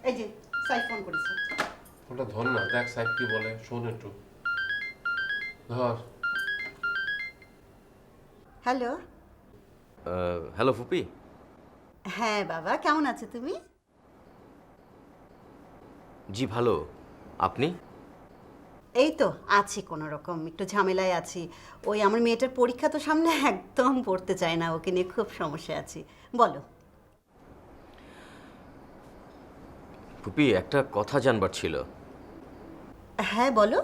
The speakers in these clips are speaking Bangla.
এই যে সাইফ ফোন করেছে। ওটা ধর না, দেখ সাহেব কি বলে, শোন একটু। ধর। হ্যালো। হ্যালো ফুপি। হ্যাঁ বাবা, কেমন আছো তুমি? জি ভালো, আপনি? এই তো আছি, কোনো রকম একটু ঝামেলায় আছি। ওই আমার মেয়েটার পরীক্ষা তো সামনে, একদম পড়তে চায় না, ওকে নিয়ে খুব সমস্যায় আছি। বলো। ফুপি একটা কথা জানবার ছিল। হ্যাঁ বলো।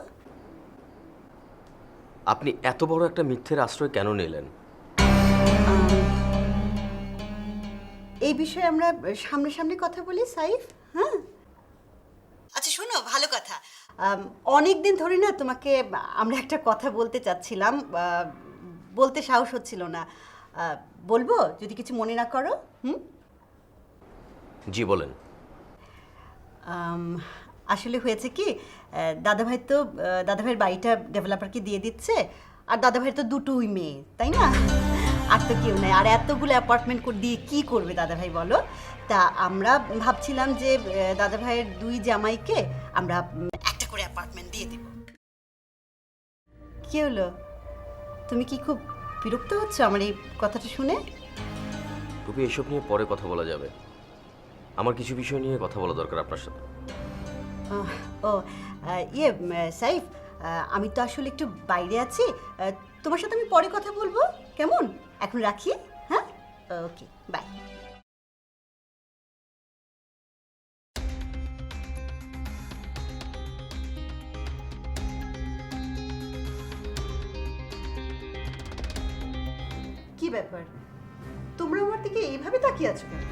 আপনি এত বড় একটা মিথ্যের আশ্রয় কেন নিলেন? এই বিষয়ে আমরা সামনাসামনি কথা বলি সাইফ। হ্যাঁ আচ্ছা শোনো, ভালো কথা। অনেক দিন ধরে না তোমাকে আমরা একটা কথা বলতে চাচ্ছিলাম, বলতে সাহস হচ্ছিল না। বলবো যদি কিছু মনে না করো? জি বলেন। আসলে হয়েছে কি, দাদাভাই তো দাদাভাইয়ের বাড়িটা ডেভেলপারকে দিয়ে দিচ্ছে। আর দাদাভাইয়ের তো দুটোই মেয়ে, তাই না? আর তো কেউ নেই, আর এতগুলো অ্যাপার্টমেন্ট দিয়ে কি করবে দাদাভাই বলো? তা আমরা ভাবছিলাম যে দাদাভাইয়ের দুই জামাইকে আমরা একটা করে অ্যাপার্টমেন্ট দিয়ে দেব। কি হলো, তুমি কি খুব বিরক্ত হচ্ছ আমার এই কথাটা শুনে? ফুপি এসব নিয়ে পরে কথা বলা যাবে, আমার কিছু বিষয় নিয়ে কথা বলা দরকার আপনার সাথে। ও ইয়ে সাইফ, আমি তো আসলে একটু বাইরে আছি। তোমার সাথে আমি পরে কথা বলবো, কেমন? এখন রাখি। হ্যাঁ, ওকে, বাই। কি ব্যাপার, তোমরা আমার দিকে এইভাবে তাকিয়ে আছো কেন?